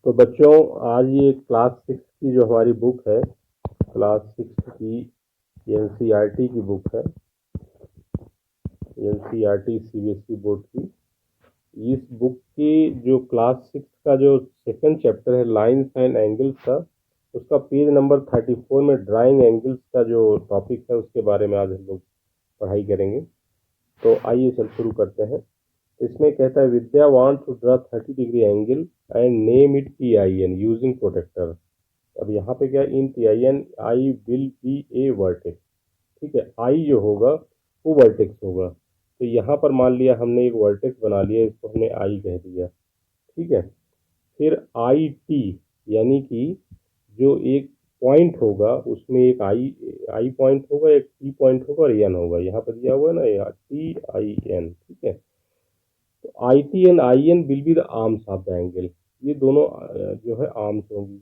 तो बच्चों, आज ये क्लास 6 की जो हमारी बुक है, क्लास 6 की एनसीईआरटी की बुक है, एनसीईआरटी सीबीएसई बोर्ड की। इस बुक की जो क्लास 6 का जो सेकंड चैप्टर है लाइंस एंड एंगल्स का, उसका पेज नंबर 34 में ड्राइंग एंगल्स का जो टॉपिक है उसके बारे में आज हम लोग पढ़ाई करेंगे। तो आइए चल शुरू करते हैं। इसमें कहता है Vidya want to draw 30 degree angle and name it TIN using protractor. अब यहाँ पे क्या, in TIN I will be a vertex. ठीक है, आई जो होगा वो वर्टेक्स होगा। तो यहाँ पर मान लिया हमने एक वर्टेक्स बना लिया, इसको हमने आई कह दिया। ठीक है, फिर IT यानी कि जो एक पॉइंट होगा उसमें एक आई पॉइंट होगा, एक T पॉइंट होगा और एन होगा। यहाँ पर दिया हुआ है ना, यहाँ TIN। ठीक है, तो IT and IN will be the arms of the angle. ये दोनों जो है आर्म्स होंगी।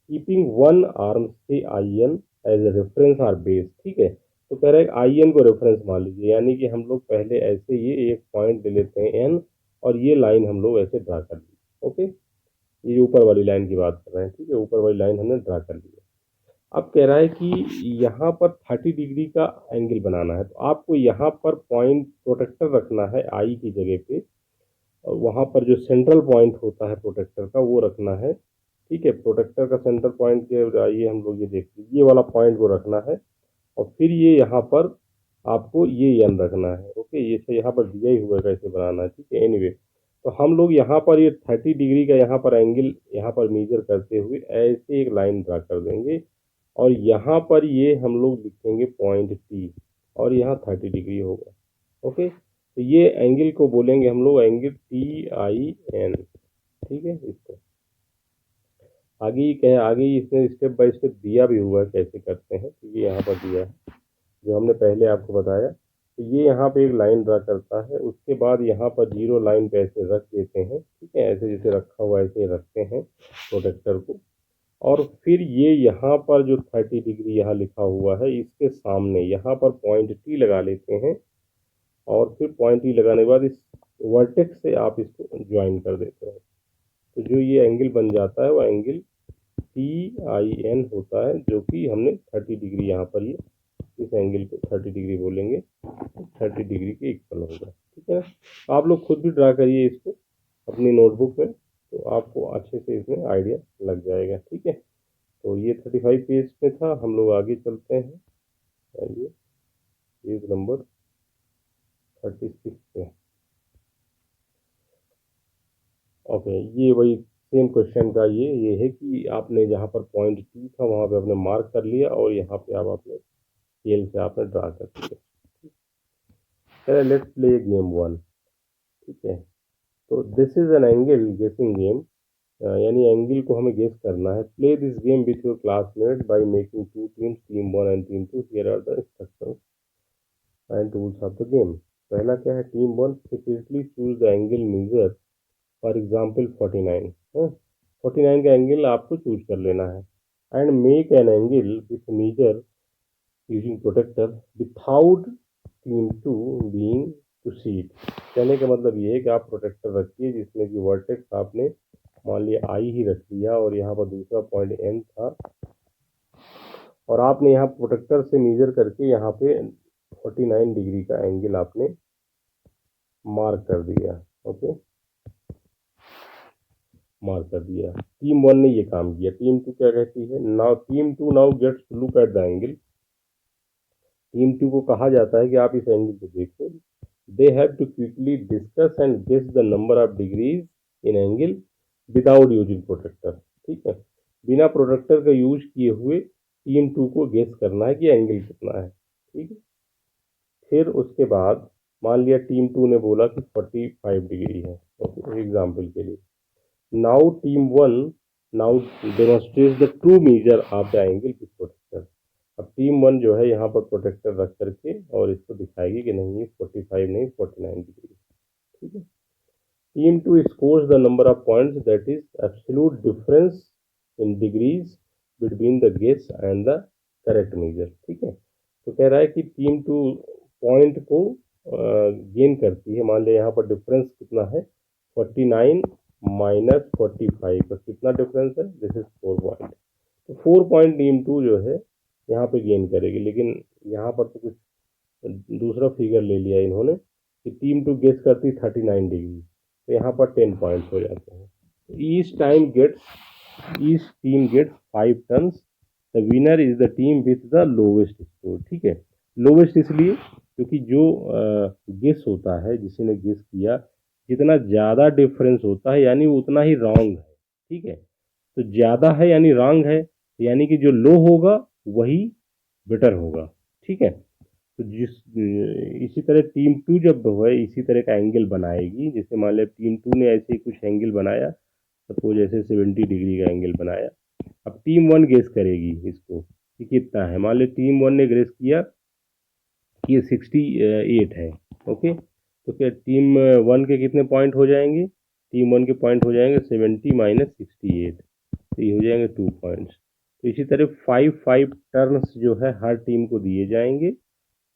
कीपिंग वन आर्म से IN as a reference or base. ठीक है, तो कह रहा है IN को रेफरेंस मान लीजिए, यानी कि हम लोग पहले ऐसे ये एक पॉइंट ले लेते हैं N और ये लाइन हम लोग ऐसे ड्रा कर ली। ओके, ये ऊपर वाली लाइन की बात कर रहे हैं। ठीक है, ऊपर वाली लाइन हमने ड्रा कर ली है। अब कह रहा है कि यहाँ पर 30 डिग्री का एंगल बनाना है, तो आपको यहाँ पर पॉइंट प्रोटेक्टर रखना है आई की जगह पे। वहाँ पर जो सेंट्रल पॉइंट होता है प्रोटेक्टर का वो रखना है। ठीक है, प्रोटेक्टर का सेंटर पॉइंट के आइए हम लोग ये देखते हैं, ये वाला पॉइंट को रखना है और फिर ये यहाँ पर आपको ये एन रखना है। ओके, ये से यहाँ पर दिया ही हुआ है कैसे बनाना है। ठीक है, एनीवे तो हम लोग यहाँ पर ये 30 डिग्री का यहाँ पर एंगल यहाँ पर मेजर करते हुए ऐसे एक लाइन ड्रा कर देंगे और यहाँ पर ये हम लोग लिखेंगे पॉइंट T और यहाँ 30 डिग्री होगा। ओके, तो ये एंगल को बोलेंगे हम लोग एंगल TIN। ठीक है, इसको आगे इसने स्टेप बाय स्टेप दिया भी हुआ है कैसे करते हैं। तो ये यहाँ पर दिया है जो हमने पहले आपको बताया। तो ये यहाँ पे एक लाइन ड्रा करता है, उसके बाद यहाँ पर जीरो लाइन पे ऐसे रख देते हैं। ठीक है, ऐसे जैसे रखा हुआ ऐसे रखते हैं प्रोटेक्टर को। और फिर ये यहाँ पर जो 30 डिग्री यहाँ लिखा हुआ है इसके सामने यहाँ पर पॉइंट T लगा लेते हैं और फिर पॉइंट T लगाने के बाद इस वर्टेक्स से आप इसको ज्वाइन कर देते हैं। तो जो ये एंगल बन जाता है वो एंगल TIN होता है, जो कि हमने 30 डिग्री यहाँ पर ये इस एंगल को 30 डिग्री बोलेंगे, 30 डिग्री के इक्वल होगा। ठीक है ना, आप लोग खुद भी ड्रा करिए इसको अपनी नोटबुक में, तो आपको अच्छे से इसमें आइडिया लग जाएगा। ठीक है, तो ये 35 पेज में था, हम लोग आगे चलते हैं। आइए पेज नंबर 36 पे। ओके, ये वही सेम क्वेश्चन का ये है कि आपने जहाँ पर पॉइंट T था वहाँ पे आपने मार्क कर लिया और यहाँ पे आप अपने स्केल से आपने ड्रा कर दिया। Let's play game 1। ठीक है, तो this is an angle guessing game, यानी एंगल को हमें गेस करना है। Play this game with your classmate by making two teams, team 1 and team 2। Here are the instructions and rules of the game. पहला क्या है, team 1 separately choose the angle measure, for example 49। 49 का angle आपको choose कर लेना है। And make an angle with measure using protector without team 2 being to see it. कहने का मतलब ये है कि आप प्रोटेक्टर रखिए जिसमें कि वर्टेक्स आपने मान लिया आई ही रख लिया और यहाँ पर दूसरा पॉइंट N था और आपने यहाँ प्रोटेक्टर से मेजर करके यहाँ पे 49 डिग्री का एंगल आपने मार्क कर दिया। ओके, मार्क कर दिया। टीम 1 ने ये काम किया। टीम 2 क्या कहती है, now team 2 now gets to look at the angle. Team 2 को कहा जाता है कि आप इस एंगल को देखो। They have to quickly discuss and guess the number of degrees in angle without using protector. ठीक है, बिना प्रोटेक्टर का यूज किए हुए टीम 2 को गेस करना है कि एंगल कितना है। ठीक है, फिर उसके बाद मान लिया टीम 2 ने बोला कि 45 डिग्री है। ओके, एग्जाम्पल के लिए now team 1 now demonstrate the true measure of the angle with protector. अब टीम 1 जो है यहाँ पर प्रोटेक्टर रख करके और इसको दिखाएगी कि नहीं ये 45 नहीं 49 डिग्री। ठीक है, team 2 scores the number of points, that is absolute difference in degrees between the guess and the correct measure। ठीक है, तो कह रहा है कि टीम 2 पॉइंट को गेन करती है। मान लिया यहाँ पर डिफरेंस कितना है 49 -45 का कितना डिफरेंस है, दिस इज 4 पॉइंट। तो 4 पॉइंट टीम 2 जो है यहाँ पे गेन करेगी, लेकिन यहाँ पर तो कुछ दूसरा फिगर ले लिया इन्होंने कि टीम 2 गेस करती 39 डिग्री, तो यहाँ पर 10 पॉइंट्स हो जाते हैं। Each team gets 5 turns, the winner is the team with the lowest score. ठीक है, लोवेस्ट इसलिए क्योंकि जो गेस होता है, जिसी ने गेस किया, जितना ज़्यादा डिफरेंस होता है यानी वो उतना ही रॉन्ग है। ठीक है, तो ज़्यादा है यानी रॉन्ग है, यानी कि जो लो होगा वही बेटर होगा। ठीक है, तो इसी तरह टीम 2 जब है इसी तरह का एंगल बनाएगी, जैसे मान लिया टीम 2 ने ऐसे ही कुछ एंगल बनाया, सपोज ऐसे 70 डिग्री का एंगल बनाया। अब टीम 1 गेस करेगी इसको कि कितना है। मान लो टीम 1 ने गेस किया कि ये 68 है। ओके, तो क्या टीम 1 के कितने पॉइंट हो जाएंगे? टीम 1 के पॉइंट हो जाएंगे 70 माइनस 68, तो ये हो जाएंगे 2 पॉइंट्स। तो इसी तरह 5 टर्न्स जो है हर टीम को दिए जाएंगे,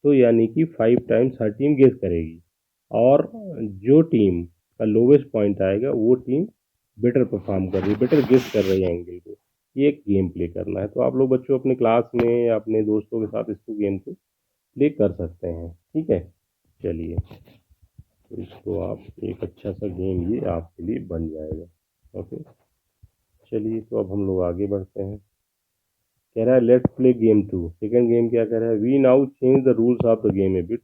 तो यानी कि 5 टाइम्स हर टीम गेस करेगी, और जो टीम का लोवेस्ट पॉइंट आएगा वो टीम बेटर परफॉर्म कर रही है, बेटर गेस कर रही है एंगल को। ये एक गेम प्ले करना है। तो आप लोग बच्चों अपने क्लास में या अपने दोस्तों के साथ इसको गेम को प्ले कर सकते हैं। ठीक है, चलिए, तो इसको आप एक अच्छा सा गेम ये आपके लिए बन जाएगा। ओके, चलिए, तो अब हम लोग आगे बढ़ते हैं। कह रहा है let's play game 2। Second game क्या कह रहा है? We now change the rules of the game a bit.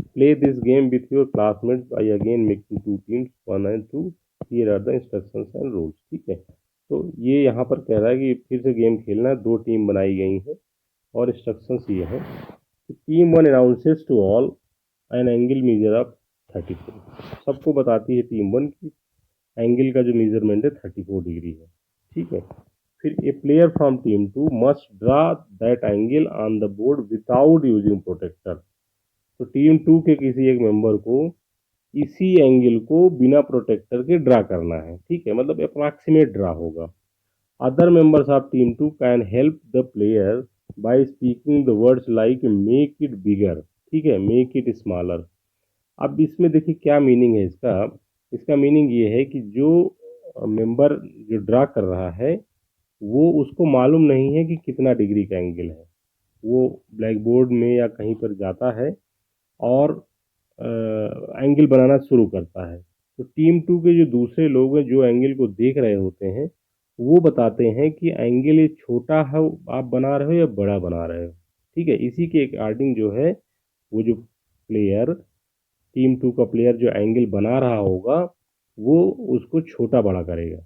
Play this game with your classmates by again making 2 teams 1 and 2। Here are the instructions and rules. ठीक है, तो ये यहाँ पर कह रहा है कि फिर से गेम खेलना है। 2 टीम बनाई गई हैं और इंस्ट्रक्शंस ये हैं कि team 1 announces to all an angle measure of 34। सबको बताती है टीम 1 की एंगल का जो मेजरमेंट है 34 डिग्री है। ठीक है, फिर a player from team 2 must draw that angle on the board without using protractor. तो टीम 2 के किसी एक मेंबर को इसी एंगल को बिना प्रोटेक्टर के ड्रा करना है। ठीक है, मतलब अप्रॉक्सीमेट ड्रा होगा। Other members of team 2 can help the player by speaking the words like make it bigger. ठीक है, मेक इट स्मॉलर। अब इसमें देखिए क्या मीनिंग है इसका। इसका मीनिंग ये है कि जो मेंबर जो ड्रा कर रहा है वो उसको मालूम नहीं है कि कितना डिग्री का एंगल है। वो ब्लैक बोर्ड में या कहीं पर जाता है और एंगल बनाना शुरू करता है। तो टीम 2 के जो दूसरे लोग हैं जो एंगल को देख रहे होते हैं, वो बताते हैं कि एंगल ये छोटा है आप बना रहे हो या बड़ा बना रहे हो। ठीक है, इसी के अकॉर्डिंग जो है वो जो प्लेयर टीम 2 का प्लेयर जो एंगल बना रहा होगा वो उसको छोटा बड़ा करेगा।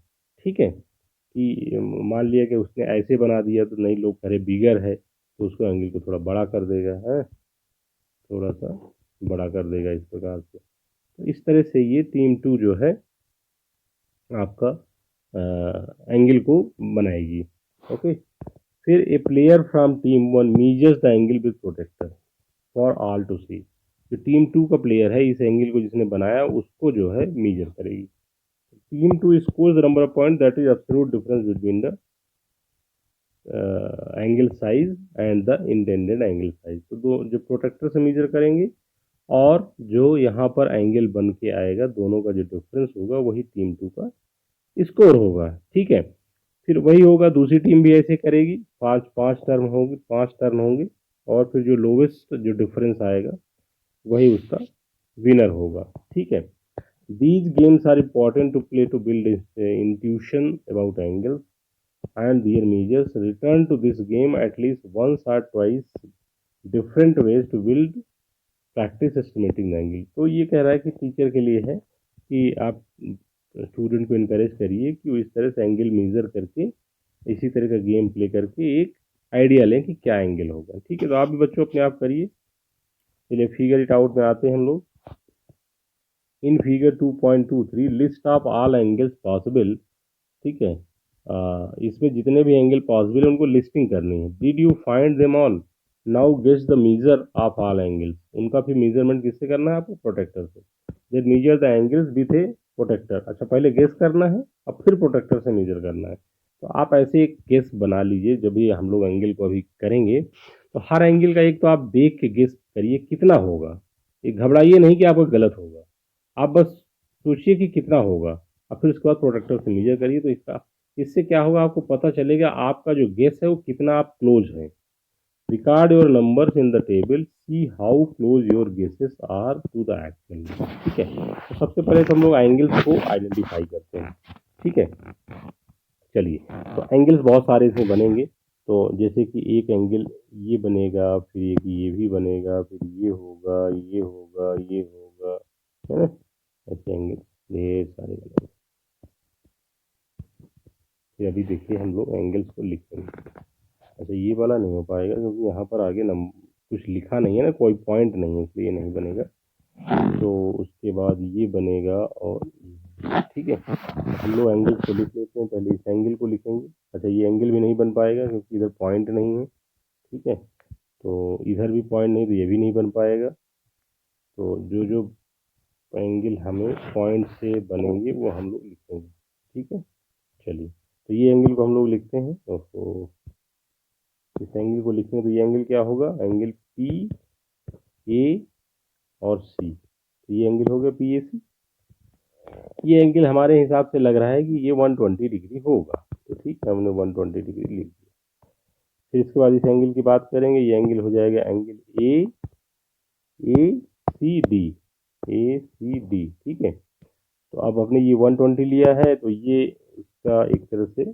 ठीक है, कि मान लिया कि उसने ऐसे बना दिया तो नहीं, लोग कह रहे बिगर है, तो उसको एंगल को थोड़ा बड़ा कर देगा, है थोड़ा सा बड़ा कर देगा इस प्रकार से। तो इस तरह से ये टीम 2 जो है आपका एंगल को बनाएगी। ओके, फिर a player from team 1 measures the angle with protractor for all to see. जो टीम 2 का प्लेयर है इस एंगल को जिसने बनाया उसको जो है मीजर करेगी। Team 2 scores the number of point that is absolute difference between the angle size and the intended angle size. तो दो जो प्रोटेक्टर से मेजर करेंगे और जो यहाँ पर एंगल बन के आएगा, दोनों का जो डिफरेंस होगा वही टीम 2 का स्कोर होगा। ठीक है, फिर वही होगा, दूसरी टीम भी ऐसे करेगी, पांच पांच टर्न होंगे, 5 टर्न होंगे, और फिर जो लोवेस्ट जो डिफरेंस आएगा वही उसका विनर होगा। ठीक है, these games are important to play to build intuition about angles and their measures. Return to this game at least once or twice different ways to build practice estimating the angle। तो ये कह रहा है कि teacher के लिए है कि आप स्टूडेंट को इनकरेज करिए कि वो इस तरह से एंगल मेजर करके इसी तरह का गेम प्ले करके एक आइडिया लें कि क्या एंगल होगा। ठीक है, तो आप भी बच्चों अपने आप करिए। चलिए फिगर इट आउट में आते हैं हम लोग। In figure 2.23 list of all angles possible. ठीक है, इसमें जितने भी एंगल पॉसिबल है उनको लिस्टिंग करनी है। Did you find them all? Now guess the measure of all angles. उनका फिर मेजरमेंट किससे करना है आपको? प्रोटेक्टर से। Then measure the angles with a protector. अच्छा, पहले गेस करना है और फिर प्रोटेक्टर से मेजर करना है। तो आप ऐसे एक गेस बना लीजिए। जब भी हम लोग एंगल को अभी करेंगे तो हर एंगल का एक तो आप देख के गेस करिए कितना होगा। ये घबराइए नहीं कि आपका गलत होगा, आप बस सोचिए कि कितना होगा। और फिर उसके बाद प्रोटेक्टर से मेजर करिए, तो इससे क्या होगा, आपको पता चलेगा आपका जो गेस है वो कितना आप क्लोज है। Record your numbers in the table, see how close your guesses are to the actual. ठीक है, तो सबसे पहले तो हम लोग एंगल्स को आइडेंटिफाई करते हैं। ठीक है, चलिए, तो एंगल्स बहुत सारे इसमें बनेंगे। तो जैसे कि एक एंगल ये बनेगा, फिर एक ये भी बनेगा, फिर ये होगा, ये होगा, ये होगा, है ना, ऐसे एंगल ढेर सारे बनेंगे। फिर अभी देखिए हम लोग एंगल्स को लिखेंगे। अच्छा, ये वाला नहीं हो पाएगा क्योंकि यहाँ पर आगे कुछ लिखा नहीं है ना, कोई पॉइंट नहीं है, इसलिए नहीं बनेगा। तो उसके बाद ये बनेगा और ठीक है, हम लोग एंगल को लिख लेते हैं। पहले इस एंगल को लिखेंगे। अच्छा, ये एंगल भी नहीं बन पाएगा क्योंकि इधर पॉइंट नहीं है। ठीक है, तो इधर भी पॉइंट नहीं, तो ये भी नहीं बन पाएगा। तो जो जो एंगल हमें पॉइंट से बनेंगे वो हम लोग लिखेंगे। ठीक है, चलिए, तो ये एंगल को हम लोग लिखते हैं। तो इस एंगल को लिखें तो ये एंगल क्या होगा, एंगल पी ए और सी। तो ये एंगल हो गया पी ए सी। ये एंगल हमारे हिसाब से लग रहा है कि ये 120 डिग्री होगा। तो ठीक है, हमने 120 डिग्री लिख दिया। फिर इसके बाद इस एंगल की बात करेंगे। ये एंगल हो जाएगा angle A C D, A C D. ठीक है, तो अब आपने ये 120 लिया है, तो ये इसका एक तरह से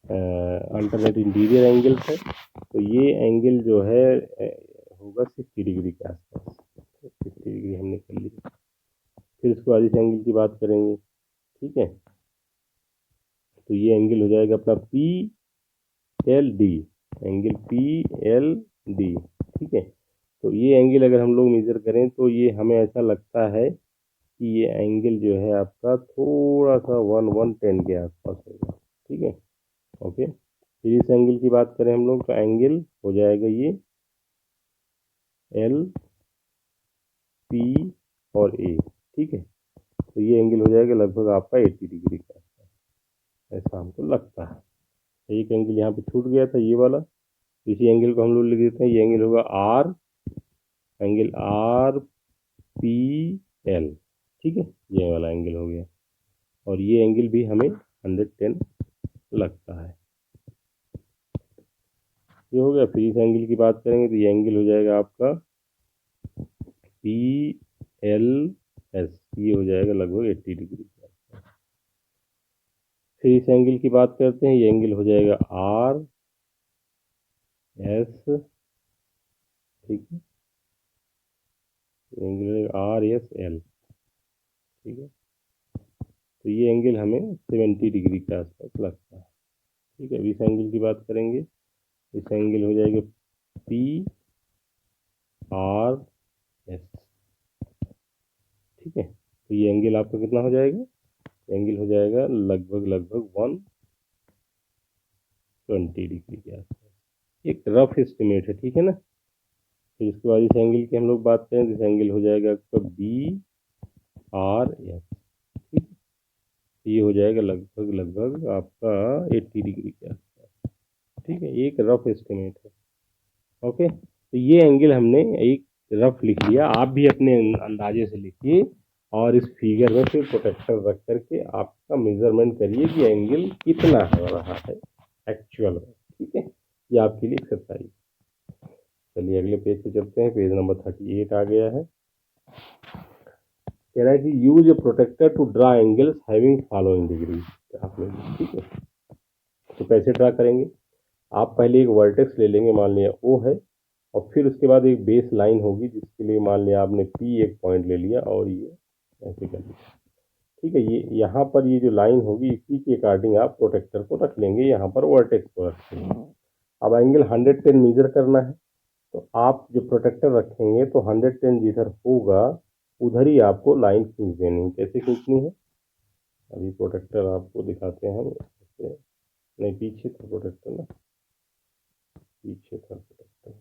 अल्टरनेट इंटीरियर एंगल है। तो ये एंगल जो है होगा 60 डिग्री के आसपास। 60 डिग्री हमने कर लिया। फिर उसके बाद इस एंगल की बात करेंगे। ठीक है, तो ये एंगल हो जाएगा अपना P L D, angle P L D. ठीक है, तो ये एंगल अगर हम लोग मेजर करें तो ये हमें ऐसा लगता है कि ये एंगल जो है आपका थोड़ा सा 110 के आसपास होगा। ठीक है, ओके। फिर इस एंगल की बात करें हम लोग तो एंगल हो जाएगा ये एल पी और ए। ठीक है, तो ये एंगल हो जाएगा लगभग आपका 80 डिग्री का, ऐसा हमको लगता है। एक एंगल यहाँ पे छूट गया था, ये वाला। इसी एंगल को हम लोग लिख देते हैं। ये एंगल होगा R, angle R P L. ठीक है, ये वाला एंगल हो गया, और ये एंगल भी हमें 110 लगता है। ये हो गया। फिर इस एंगल की बात करेंगे तो ये एंगल हो जाएगा आपका पी एल एस। ये हो जाएगा लगभग 80 डिग्री। फिर इस एंगल की बात करते हैं। ये एंगल हो जाएगा आर एस। ठीक है, एंगल आर एस एल। ठीक है, तो ये एंगल हमें 70 डिग्री के आसपास लगता है। ठीक है, इस एंगल की बात करेंगे। इस एंगल हो जाएगा पी आर एस। ठीक है, तो ये एंगल आपका कितना हो जाएगा, एंगल हो जाएगा लगभग 120 डिग्री के आसपास। एक रफ एस्टिमेट है, ठीक है ना। फिर इसके बाद इस एंगल की हम लोग बात करें तो इस एंगल हो जाएगा आपका बी आर एस। ठीक है, ये हो जाएगा लगभग आपका 80 डिग्री के आसपास। ठीक है, एक रफ एस्टिमेट है। ओके, तो ये एंगल हमने एक रफ लिख लिया। आप भी अपने अंदाजे से लिखिए और इस फिगर में फिर प्रोटेक्टर रख करके आपका मेजरमेंट करिए कि एंगल कितना हो रहा है एक्चुअल में। ठीक है, ये आपके लिए एक्सरसाइज। चलिए अगले पेज पे चलते हैं। पेज नंबर 38 आ गया है। कह रहा है कि use a protector to draw angles having following degree. ठीक है, तो कैसे ड्रा करेंगे, आप पहले एक वर्टेक्स ले लेंगे, मान लिया ओ है, और फिर उसके बाद एक बेस लाइन होगी जिसके लिए मान लिया आपने पी एक पॉइंट ले लिया और ये ऐसे कर लिया। ठीक है, ये यहाँ पर ये जो लाइन होगी इसी के अकॉर्डिंग आप प्रोटेक्टर को रख लेंगे, यहाँ पर वर्टेक्स को रख लेंगे। अब एंगल 110 मेजर करना है, तो आप जो प्रोटेक्टर रखेंगे तो 110 जिधर होगा उधर ही आपको लाइन खींच देनी है। कैसे खींचनी है, अभी प्रोटेक्टर आपको दिखाते हैं हम। नहीं, पीछे था प्रोटेक्टर ना, पीछे था प्रोटेक्टर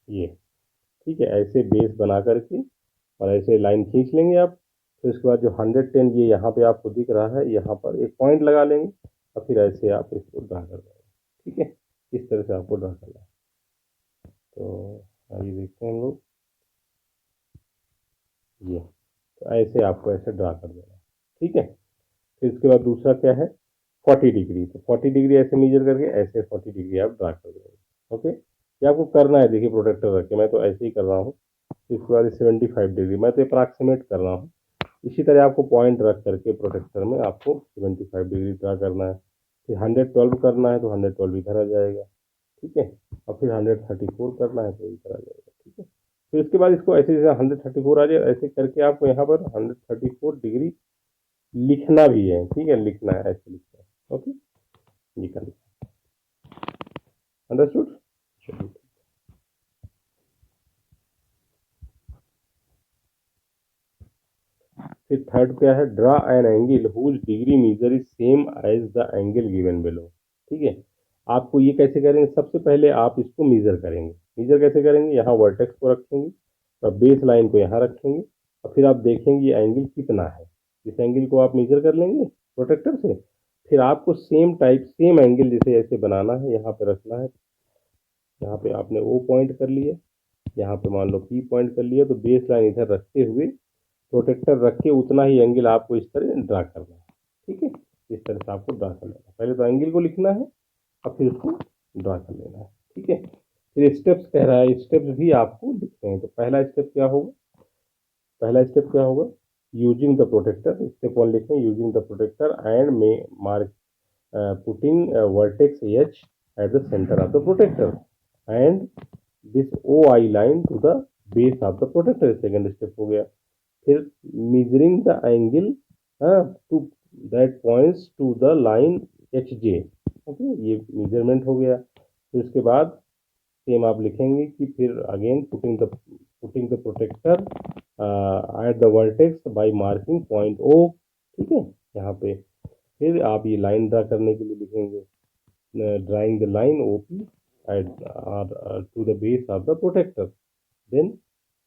ये। ठीक है, ऐसे बेस बना करके और ऐसे लाइन खींच लेंगे आप। फिर उसके बाद जो 110 ये यहाँ पे आपको दिख रहा है, यहाँ पर एक पॉइंट लगा लेंगे और फिर ऐसे आप इसको ड्रा कर देंगे। ठीक है, इस तरह से आपको ड्रा करना है। तो आइए देखते हैं हम लोग। ये तो ऐसे आपको ऐसे ड्रा कर देना है, ठीक है। फिर इसके बाद दूसरा क्या है, 40 डिग्री। तो 40 डिग्री ऐसे मेजर करके ऐसे 40 डिग्री आप ड्रा कर देंगे, ओके। ये आपको करना है, देखिए प्रोटेक्टर रख के, मैं तो ऐसे ही कर रहा हूँ। इसके बाद 75 डिग्री, मैं तो अप्रॉक्सीमेट कर रहा हूँ। इसी तरह आपको पॉइंट रख करके प्रोटेक्टर में आपको 75 डिग्री ड्रा करना है। फिर 112 करना है तो 112 इधर आ जाएगा, ठीक है। और फिर 134 करना है तो इधर आ जाएगा, ठीक है। फिर उसके बाद इसको ऐसे जैसे 134 आ जाए, ऐसे करके आपको यहाँ पर 134 डिग्री लिखना भी है, ठीक है, लिखना है, ऐसे लिखना है, ओके। ये कर, अंडरस्टूड। चलिए, फिर थर्ड क्या है, draw an angle whose degree measure is same as the angle given below, ठीक है। आपको ये कैसे करेंगे, सबसे पहले आप इसको मेजर करेंगे। मेजर कैसे करेंगे, यहाँ वर्टेक्स को रखेंगे और बेस लाइन को यहाँ रखेंगे, और फिर आप देखेंगे ये एंगल कितना है। इस एंगल को आप मेजर कर लेंगे प्रोटेक्टर से। फिर आपको सेम टाइप सेम एंगल जैसे ऐसे बनाना है, यहाँ पे रखना है। यहाँ पे आपने ओ पॉइंट कर लिया, यहाँ पे मान लो पी पॉइंट कर लिया, तो बेस लाइन इधर रखते हुए प्रोटेक्टर रख के उतना ही एंगल आपको इस तरह ड्रा करना है, ठीक है। इस तरह से आपको ड्रा कर लेना है, पहले तो एंगल को लिखना है और फिर उसको ड्रा कर लेना है, ठीक है। फिर स्टेप्स कह रहा है, स्टेप्स भी आपको लिखते हैं। तो पहला स्टेप क्या होगा, पहला स्टेप क्या होगा, using the protractor. Step one लिखें, using the protractor and may mark putting vertex H at the center of the protector and this OI line to the base of the protector, second step हो गया। फिर measuring the angle to that points to the line HJ, okay, ये measurement हो गया। फिर उसके बाद same आप लिखेंगे कि फिर again putting the protector at the vertex by marking point O, ठीक है। यहाँ पे फिर आप ये लाइन ड्रा करने के लिए लिखेंगे, drawing the line O P at to the base of the protector. Then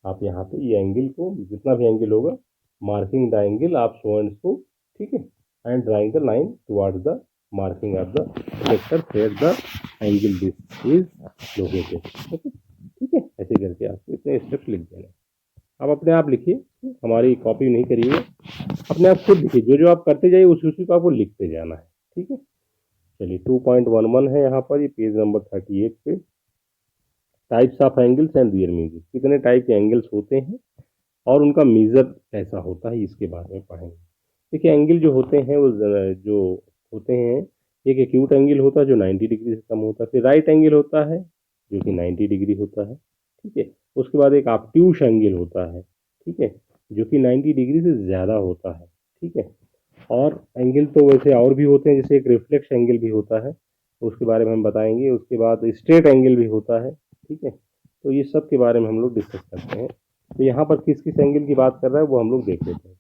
आप यहाँ पे ये एंगल को, जितना भी एंगल होगा, मार्किंग द एंगल आप सो एंड सो, ठीक है, and drawing the line towards the marking of the protector where the angle this is located, okay, ठीक है। ऐसे करके आपको इतने स्टेप्स लिख देना है। आप अपने आप लिखिए, हमारी कॉपी नहीं करिए, अपने आप खुद लिखिए, जो जो आप करते जाइए उसी उसी को आपको लिखते जाना है, ठीक है। चलिए 2.11 है यहाँ पर, ये पेज नंबर 38 पे। Types of angles and real measure, कितने टाइप के एंगल्स होते हैं और उनका मेजर कैसा होता है, इसके बारे में पढ़ेंगे। देखिए एंगल जो होते हैं वो जो होते हैं, एक एक्यूट एंगल होता है जो 90 डिग्री से कम होता है, फिर राइट एंगल होता है जो कि 90 डिग्री होता है, ठीक है। उसके बाद एक ऑब्ट्यूस एंगल होता है, ठीक है, जो कि 90 डिग्री से ज़्यादा होता है, ठीक है। और एंगल तो वैसे और भी होते हैं, जैसे एक रिफ्लेक्स एंगल भी होता है, उसके बारे में हम बताएंगे। उसके बाद स्ट्रेट एंगल भी होता है, ठीक है। तो ये सब के बारे में हम लोग डिस्कस करते हैं। तो यहाँ पर किस किस एंगल की बात कर रहा है वो हम लोग देख लेते हैं।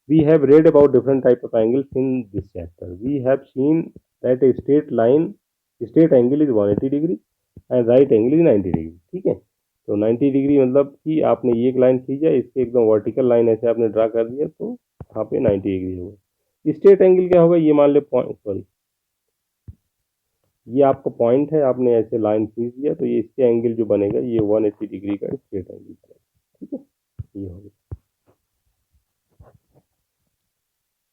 We have read about different type of angles in this chapter. We have seen that a straight angle is 180 degree and right angle is 90 degree, ठीक है। तो 90 डिग्री मतलब कि आपने ये एक लाइन खींचा, इसके एकदम वर्टिकल लाइन ऐसे आपने ड्रा कर दिया, तो यहाँ पे 90 डिग्री होगा। स्ट्रेट एंगल क्या होगा, ये मान ले पॉइंट, सॉरी, ये आपका पॉइंट है, आपने ऐसे लाइन खींच दिया, तो ये इसके एंगल जो बनेगा ये 180 डिग्री का स्ट्रेट एंगल बनेगा, ठीक है। ये होगा।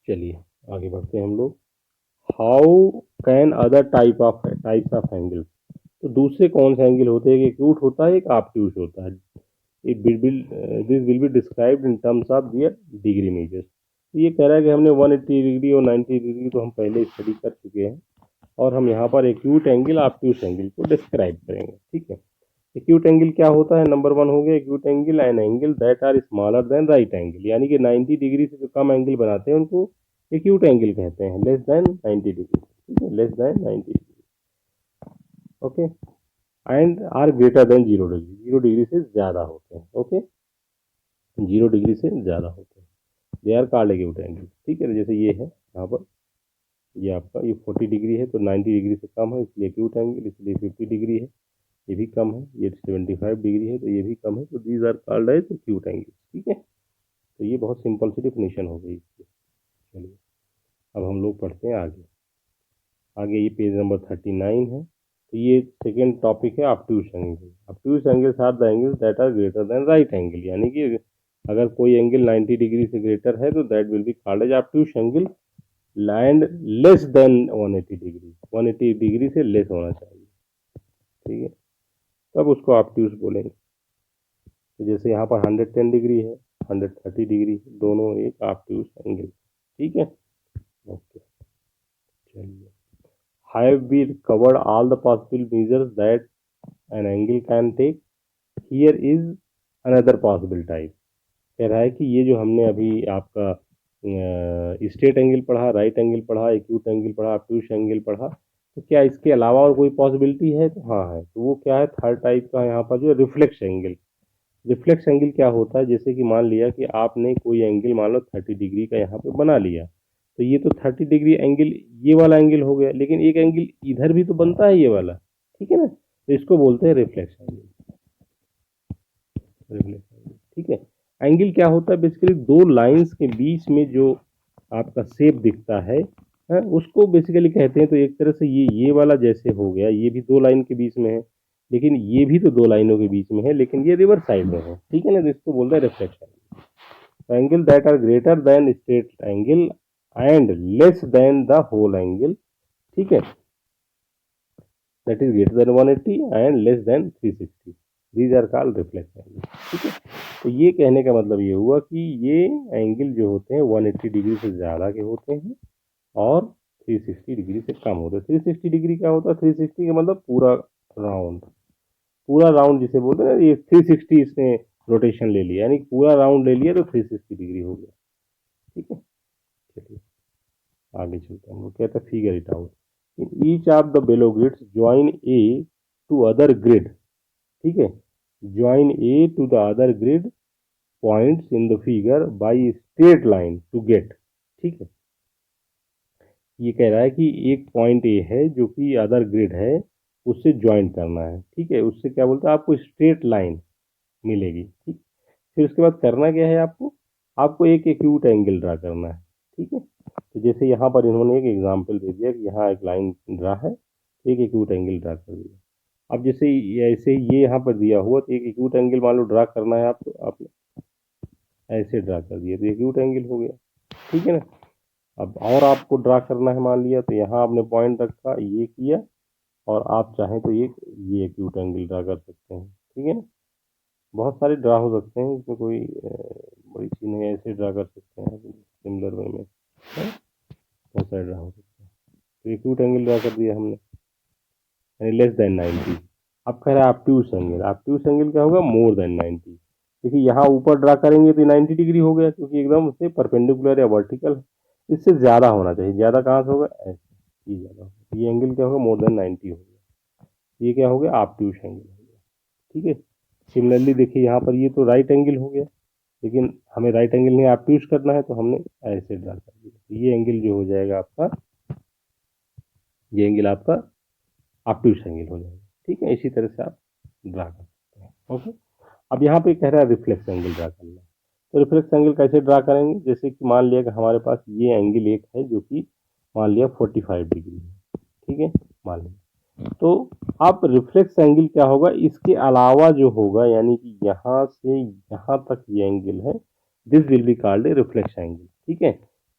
चलिए आगे बढ़ते हैं हम लोग। How can other types of angle, तो दूसरे कौन से एंगल होते हैं, एक एक्यूट होता है, एक ऑब्ट्यूस होता है। It will this will be described in terms of their degree measures. ये कह रहा है कि हमने 180 डिग्री और 90 डिग्री तो हम पहले स्टडी कर चुके हैं, और हम यहाँ पर एक्यूट एंगल ऑब्ट्यूस एंगल को डिस्क्राइब करेंगे, ठीक है। एक्यूट एंगल क्या होता है, नंबर वन हो गया acute angle an angle that are smaller than right angle, यानी कि 90 डिग्री से जो कम एंगल बनाते हैं उनको एक्यूट एंगल कहते हैं, लेस देन 90 डिग्री, ठीक है, less than 90 degree, okay. And are greater than 0 degree, 0 degree से ज़्यादा होते हैं, ओके, 0 डिग्री से ज़्यादा होते हैं, they are called acute angle, ठीक है। जैसे ये है यहाँ पर, ये आपका ये 40 डिग्री है तो 90 डिग्री से कम है, इसलिए एक्यूट एंगल, इसलिए 50 डिग्री है, ये भी कम है, ये 75 डिग्री है तो ये भी कम है, तो these are called as acute angle, ठीक है। तो ये बहुत सिंपल सी डिफिनेशन हो गई इसकी। चलिए अब हम लोग पढ़ते हैं आगे। आगे ये पेज नंबर 39 है, तो ये सेकेंड टॉपिक है obtuse angle. Obtuse angles are the angles that are greater than right angle, यानी कि अगर कोई एंगल 90 डिग्री से ग्रेटर है तो that will be called as obtuse angle, and less than 180 degree, 180 degree से लेस होना चाहिए, ठीक है, तब उसको ऑब्ट्यूस बोलेंगे। तो जैसे यहाँ पर 110 डिग्री है, 130 डिग्री, दोनों एक ऑब्ट्यूस एंगल, ठीक है। ओके, चलिए, have we covered all the possible measures that an angle can take? Here is another possible type। कह रहा है कि ये जो हमने अभी आपका स्ट्रेट एंगल पढ़ा, राइट एंगल पढ़ा, एक्यूट एंगल पढ़ा, ऑब्ट्यूस एंगल पढ़ा, तो क्या इसके अलावा और कोई पॉसिबिलिटी है? तो हाँ है। तो वो क्या है? थर्ड टाइप का यहाँ पर जो है रिफ्लेक्स एंगल। रिफ्लेक्स एंगल क्या होता है? जैसे कि मान लिया कि आपने कोई एंगल मान लो 30 डिग्री का यहाँ पे बना लिया, तो ये तो 30 डिग्री एंगल ये वाला एंगल हो गया, लेकिन एक एंगल इधर भी तो बनता है ये वाला, ठीक है ना, तो इसको बोलते हैं रिफ्लेक्स एंगल। रिफ्लेक्स एंगल, ठीक है। एंगल क्या होता है? बेसिकली दो लाइंस के बीच में जो आपका शेप दिखता है, उसको बेसिकली कहते हैं। तो एक तरह से ये वाला जैसे हो गया, ये भी दो लाइन के बीच में है, लेकिन ये भी तो दो लाइनों के बीच में है, लेकिन ये रिवर्स साइड में है, ठीक है ना, तो इसको बोलते हैं reflex angle. Angle that are greater than straight angle and less than the whole angle, ठीक है, that is greater than 180 and less than 360, these are called reflex angle, ठीक है। तो ये कहने का मतलब ये हुआ कि ये एंगल जो होते हैं 180 डिग्री से ज़्यादा के होते हैं और 360 डिग्री से कम होता है। 360 डिग्री क्या होता है? 360 का मतलब पूरा राउंड, पूरा राउंड जिसे बोलते हैं ना, ये 360 इसने रोटेशन ले लिया, यानी पूरा राउंड ले लिया तो 360 डिग्री हो गया, ठीक है। चलिए आगे चलते हैं। हम लोग कहते हैं figure it out. In each of the below grids join A to other grid, ठीक है, join A to the other grid points in the figure by straight line to get, ठीक है। ये कह रहा है कि एक पॉइंट ए है जो कि अदर ग्रिड है, उससे ज्वाइन करना है, ठीक है, उससे क्या बोलते हैं, आपको स्ट्रेट लाइन मिलेगी, ठीक। फिर उसके बाद करना क्या है? आपको आपको एक एक्यूट एंगल ड्रा करना है, ठीक है। तो जैसे यहाँ पर इन्होंने एक एग्जांपल दे दिया कि यहाँ एक लाइन ड्रा है, एक एक्यूट एंगल ड्रा कर दिया। अब जैसे ऐसे ये यहाँ पर दिया हुआ, तो एक एक्यूट एंगल मान लो ड्रा करना है आपको, आपने ऐसे ड्रा कर दिया तो एक्यूट एंगल हो गया, ठीक है ना। अब और आपको ड्रा करना है, मान लिया तो यहाँ आपने पॉइंट रखा, ये किया, और आप चाहें तो ये एक्यूट एंगल ड्रा कर सकते हैं, ठीक है ना। बहुत सारे ड्रा हो सकते हैं, इसमें कोई बड़ी चीज़ नहीं है, ऐसे ड्रा कर सकते हैं सिमिलर वे में, बहुत सारे ड्रा हो सकते हैं। तो एक्यूट एंगल ड्रा कर दिया हमने, यानी लेस देन 90। अब कह रहा है ऑब्ट्यूस एंगल। ऑब्ट्यूस एंगल क्या होगा? More than 90। देखिए यहाँ ऊपर ड्रा करेंगे तो 90 डिग्री हो गया, क्योंकि एकदम से परपेंडिकुलर या वर्टिकल है, इससे ज़्यादा होना चाहिए। ज़्यादा कहाँ से होगा? ऐसे, ये ज़्यादा होगा, ये एंगल क्या होगा? मोर देन 90 हो गया, ये क्या हो गया? ऑब्ट्यूस एंगल हो गया, ठीक है। सिमिलरली देखिए यहाँ पर ये तो राइट एंगल हो गया, लेकिन हमें राइट एंगल नहीं ऑब्ट्यूस करना है, तो हमने ऐसे ड्रा कर दिया, तो ये एंगल जो हो जाएगा आपका, ये एंगल आपका ऑब्ट्यूस एंगल हो जाएगा, ठीक है। इसी तरह से आप ड्रा कर सकते हैं, ओके। अब यहाँ पे कह रहा है रिफ्लेक्स एंगल ड्रा करना। तो रिफ्लेक्स एंगल कैसे ड्रा करेंगे? जैसे कि मान लिया कि हमारे पास ये एंगल एक है जो कि मान लिया 45 डिग्री है, ठीक है, मान लिया। तो अब रिफ्लेक्स एंगल क्या होगा? इसके अलावा जो होगा, यानी कि यहाँ से यहाँ तक ये एंगल है, this will be called a reflex angle, ठीक है।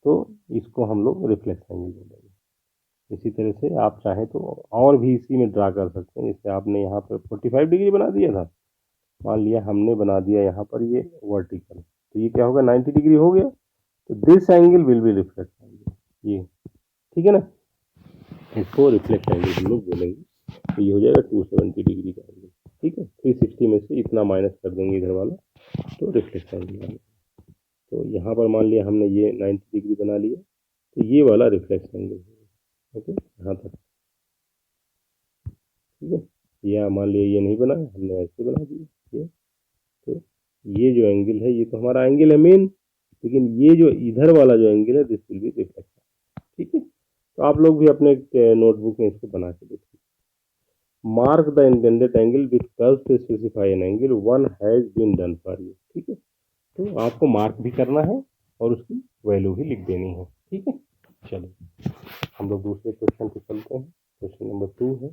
तो इसको हम लोग रिफ्लेक्स एंगल बोलेंगे। इसी तरह से आप चाहें तो और भी इसी में ड्रा कर सकते हैं। जैसे आपने यहाँ पर 45 डिग्री बना दिया था, मान लिया हमने बना दिया यहाँ पर ये वर्टिकल, तो ये क्या होगा? 90 डिग्री हो गया, तो this angle will be reflex angle, ये, ठीक है ना, इसको रिफ्लेक्स एंगल हम लोग बोलेंगे। तो ये हो जाएगा 270 डिग्री का एंगल, ठीक है। 360 में से इतना माइनस कर देंगे इधर वाला, तो रिफ्लेक्स एंगल आ गया। तो यहाँ पर मान लिया हमने ये 90 डिग्री बना लिया, तो ये वाला रिफ्लेक्स एंगल है, ओके, यहाँ तक, ठीक है। या मान लिया ये नहीं बना, हमने ऐसे बना दिया ये, तो ये जो एंगल है ये तो हमारा एंगल है मेन, लेकिन ये जो इधर वाला जो एंगल है, दिस विल बी रिफ्लेक्स, ठीक है। तो आप लोग भी अपने नोटबुक में इसको बना के देखिए। Mark the intended angle with curve to specify an angle one has been done for you, ठीक है। तो आपको मार्क भी करना है और उसकी वैल्यू भी लिख देनी है, ठीक है। चलिए हम लोग दूसरे क्वेश्चन पे चलते हैं। क्वेश्चन नंबर 2 है,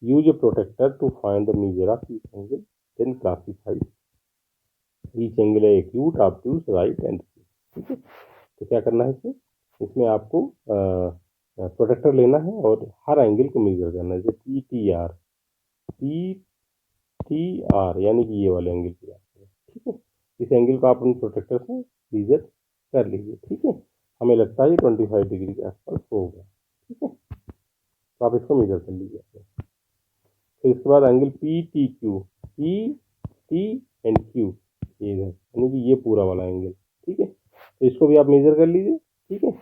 use a protector to find the measure of each angle, then classify each angle है एक्यूट, ऑब्ट्यूज, राइट एंड, ठीक है। तो क्या करना है इसमें, इसमें आपको प्रोटेक्टर लेना है और हर एंगल को मेजर करना है, जैसे P T R, P T R यानी कि ये वाले एंगल की बात करें, ठीक है। इस एंगल को आप उन प्रोटेक्टर से मेजर कर लीजिए, ठीक है। हमें लगता है ये 25 डिग्री के आसपास होगा, ठीक है। तो आप इसको मेजर कर लीजिए। फिर इसके बाद angle P T Q, P T and Q, ये इधर यानी कि ये पूरा वाला एंगल, ठीक है। तो इसको भी आप मेजर कर लीजिए, ठीक है।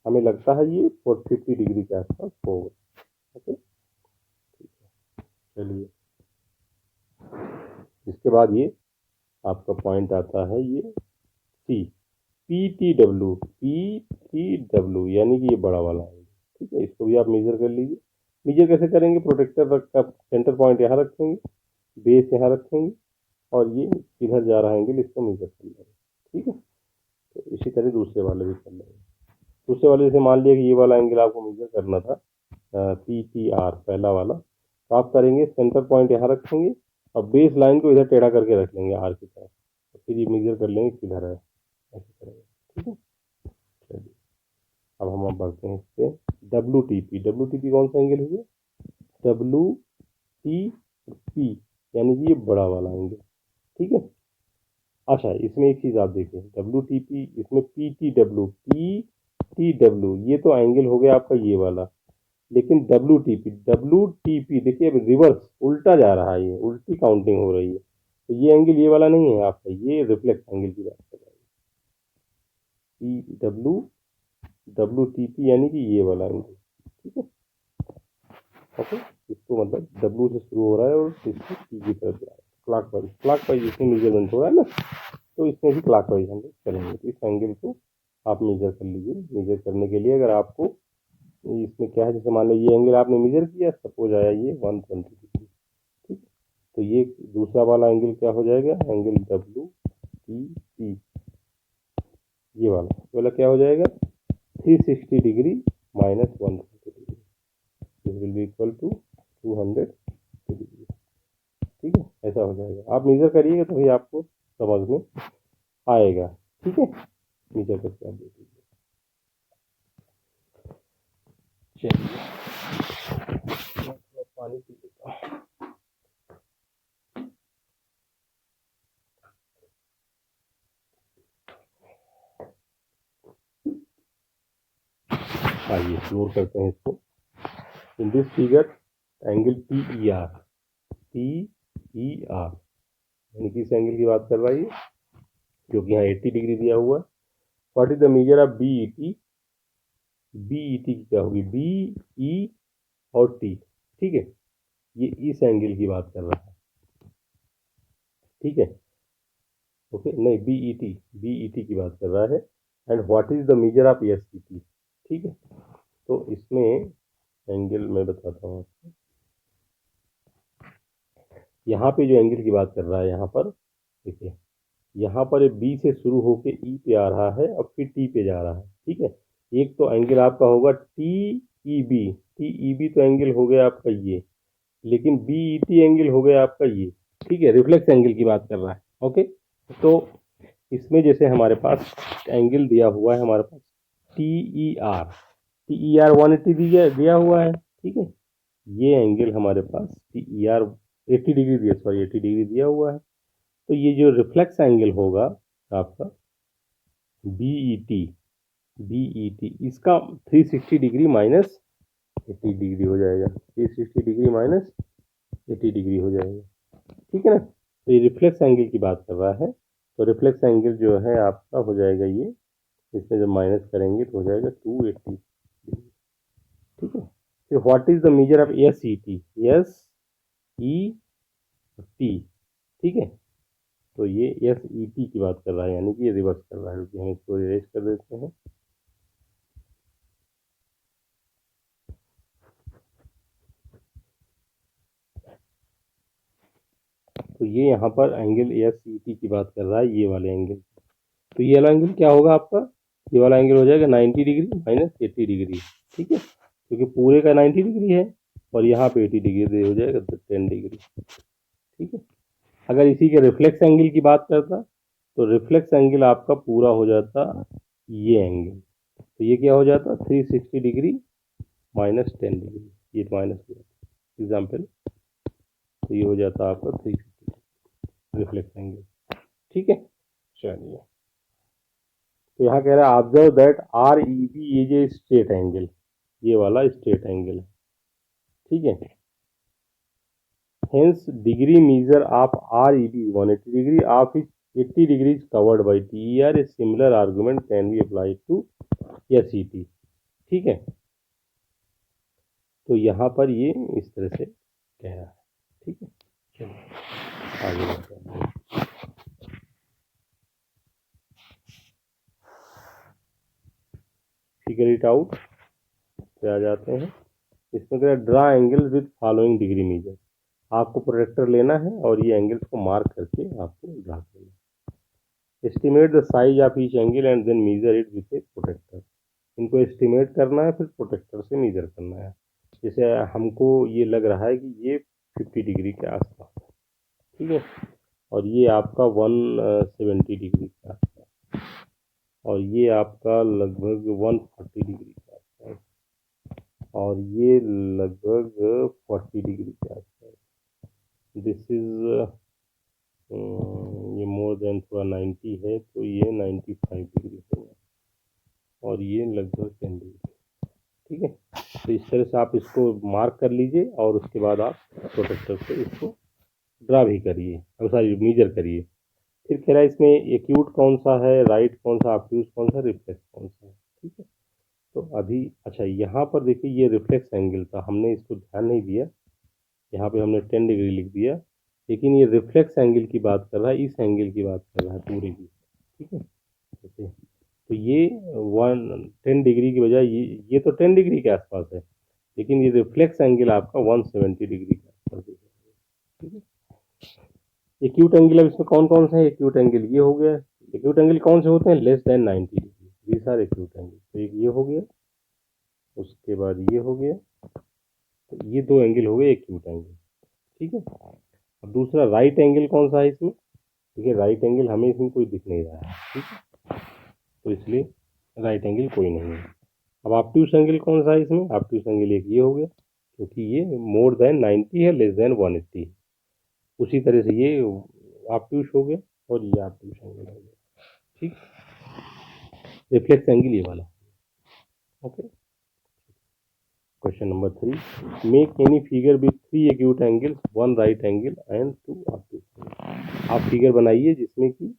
हमें लगता है ये 50 डिग्री के आसपास होगा, ओके। चलिए, इसके बाद ये आपका पॉइंट आता है ये सी, पी टी डब्ल्यू यानी कि ये बड़ा वाला है, ठीक है। इसको भी आप मेजर कर लीजिए। मेजर कैसे करेंगे, प्रोटेक्टर का सेंटर पॉइंट यहाँ रखेंगे, बेस यहाँ रखेंगे और ये किधर जा रहा है एंगल, इसको मेजर कर लेंगे, ठीक है। तो इसी तरह दूसरे वाले भी कर लेंगे। दूसरे वाले जैसे मान लिया कि ये वाला एंगल आपको मेजर करना था, पी टी आर पहला वाला, तो आप करेंगे सेंटर पॉइंट यहाँ रखेंगे और बेस लाइन को इधर टेढ़ा करके रख लेंगे आर की तरफ, तो फिर ये मेजर कर लेंगे किधर है, ऐसे करेंगे, ठीक है। चलिए, अब हम बढ़ते हैं इस पर डब्ल्यू टी पी कौन सा एंगल हुआ, डब्ल्यू टी पी यानी कि ये बड़ा वाला एंगल, ठीक है। अच्छा, इसमें एक चीज़ आप देखें, डब्ल्यू टी पी, इसमें पी टी डब्ल्यू ये तो एंगल हो गया आपका ये वाला, लेकिन डब्ल्यू टी पी देखिए अब रिवर्स उल्टा जा रहा है, ये उल्टी काउंटिंग हो रही है। तो ये एंगल ये वाला नहीं है आपका, ये रिफ्लेक्स एंगल की बात कर रहा है, पी डब्ल्यू टी पी यानी कि ये वाला एंगल, ठीक है, ओके। इसको मतलब डब्ल्यू से शुरू हो रहा है और इसको टी की तरफ जा रहा है, क्लॉक वाइज इसमें मेजरमेंट हो रहा है ना, तो इसमें भी क्लॉक वाइज हम लोग चलेंगे। तो इस एंगल को आप मेजर कर लीजिए। मेजर करने के लिए अगर आपको इसमें क्या है, जैसे मान लो ये एंगल आपने मेजर किया, सपोज आया ये 120 डिग्री, ठीक है। तो ये दूसरा वाला एंगल क्या हो जाएगा, एंगल डब्ल्यू टी पी, ये वाला क्या हो जाएगा, 360 degree minus 130 degree, this will be equal to 200 degree, ठीक है। ऐसा हो जाएगा, आप मेजर करिएगा तभी आपको समझ में आएगा, ठीक है। मेजर करके आप देख लीजिए। चलिए, पानी पी लेता हूँ। आइए एक्सप्लोर करते हैं इसको। In this figure angle P E R यानी कि इस एंगल की बात कर रहा है ये, जो कि यहाँ 80 डिग्री दिया हुआ है। What is the measure of B E T, की क्या होगी, बी ई और टी, ठीक है। ये इस एंगल की बात कर रहा है, ठीक है, ओके। नहीं, बी ई टी की बात कर रहा है। And what is the measure of S C T, ठीक है। तो इसमें एंगल मैं बताता हूँ आपको, यहाँ पे जो एंगल की बात कर रहा है, यहाँ पर देखिए, यहाँ पर बी से शुरू होके ई पे आ रहा है और फिर टी पे जा रहा है, ठीक है। एक तो एंगल आपका होगा टी ई बी तो एंगल हो गया आपका ये, लेकिन बी ई टी एंगल हो गया आपका ये, ठीक है। रिफ्लेक्स एंगल की बात कर रहा है, ओके। तो इसमें जैसे हमारे पास एंगल दिया हुआ है, हमारे पास टी ई आर 180 दिया हुआ है, ठीक है। ये एंगल हमारे पास टी ई आर 80 डिग्री दिया, सॉरी 80 डिग्री दिया हुआ है। तो ये जो रिफ्लेक्स एंगल होगा आपका बी ई टी इसका 360 डिग्री माइनस 80 डिग्री हो जाएगा, 360 डिग्री माइनस 80 डिग्री हो जाएगा, ठीक है ना। तो ये रिफ्लेक्स एंगल की बात कर रहा है। तो रिफ्लेक्स एंगल जो है आपका हो जाएगा ये, इसमें जब माइनस करेंगे तो हो जाएगा 280 डिग्री, ठीक है। फिर what is the measure of S E T, ठीक है। तो ये एस ई टी की बात कर रहा है, यानी कि ये रिवर्स कर रहा है, क्योंकि हम इसको इरेज कर देते हैं। तो ये यहाँ पर एंगल एस ई टी की बात कर रहा है, ये वाले एंगल। तो ये वाला एंगल क्या होगा आपका, ये वाला एंगल हो जाएगा 90 डिग्री माइनस 80 डिग्री, ठीक है, क्योंकि पूरे का 90 डिग्री है और यहाँ पे 80 डिग्री हो जाएगा, तो 10 डिग्री, ठीक है। अगर इसी के रिफ्लेक्स एंगल की बात करता तो रिफ्लेक्स एंगल आपका पूरा हो जाता ये एंगल, तो ये क्या हो जाता 360 डिग्री माइनस 10 डिग्री, ये माइनस हो जाता एग्जाम्पल, तो ये हो जाता आपका 350 रिफ्लेक्स एंगल। ठीक है, चलिए, तो यहाँ कह रहा है observe that R E B is a straight angle, ये वाला स्ट्रेट एंगल है। ठीक है, hence degree measure of R E B 180 degree of is 80 degrees covered by TER, a similar argument can be applied to SET। ठीक है, तो यहाँ पर ये इस तरह से कह रहा है। ठीक है, चलिए आगे बढ़ते हैं। फिगर इट आउट पे आ जाते हैं। इसमें कह रहा है draw angle with following degree measure, आपको प्रोटेक्टर लेना है और ये एंगल्स को मार्क करके आपको ड्रा करना है। Estimate the size of each angle and then measure it with a protractor, इनको एस्टिमेट करना है फिर प्रोटेक्टर से मेजर करना है। जैसे हमको ये लग रहा है कि ये 50 डिग्री के आसपास है। ठीक है, और ये आपका 170 डिग्री के आसपास, और ये आपका लगभग 140 डिग्री के आसपास, और ये लगभग 40 डिग्री के आसपास। दिस इज ये मोर देन थोड़ा 90 है, तो ये 95 डिग्री होगा, और ये लगभग 10 डिग्री। ठीक है, तो इस तरह से आप इसको मार्क कर लीजिए और उसके बाद आप प्रोटेक्टर से इसको ड्रा भी करिए, और सॉरी मेजर करिए। फिर कह रहा है इसमें एक्यूट कौन सा है, राइट कौन सा, ऑब्ट्यूज कौन सा, रिफ्लेक्स कौन सा है। ठीक है, तो अभी अच्छा यहाँ पर देखिए ये रिफ्लेक्स एंगल था, हमने इसको ध्यान नहीं दिया, यहाँ पे हमने 10 डिग्री लिख दिया, लेकिन ये रिफ्लेक्स एंगल की बात कर रहा है, इस एंगल की बात कर रहा है पूरी की। ठीक है, जैसे तो ये 10 डिग्री की बजाय ये तो 10 डिग्री के आसपास है, लेकिन ये रिफ्लेक्स एंगल आपका 170 डिग्री के आसपास है। ठीक है, एक्यूट एंगल अब इसमें कौन कौन सा है, एक्यूट एंगल ये हो गया, एक्यूट एंगल कौन से होते हैं, less than 90 degree, these are acute angle. तो एक ये हो गया, उसके बाद ये हो गया, तो ये दो एंगल हो गए एक्यूट एंगल। ठीक है, अब दूसरा राइट एंगल कौन सा है इसमें, ठीक है, राइट एंगल हमें इसमें कोई दिख नहीं रहा है। ठीक है, तो इसलिए राइट एंगल कोई नहीं है। अब ऑब्ट्यूज एंगल कौन सा है इसमें, ऑब्ट्यूज एंगल एक ये हो गया, क्योंकि ये मोर देन 90 है, लेस देन 180 है, उसी तरह से ये ऑब्ट्यूज हो गया और ये ऑब्ट्यूज एंगल हो गया। ठीक, रिफ्लेक्स एंगल ये वाला। Okay, question number 3, make any figure with 3 acute angles, 1 right angle and 2 obtuse. आप फिगर बनाइए जिसमें कि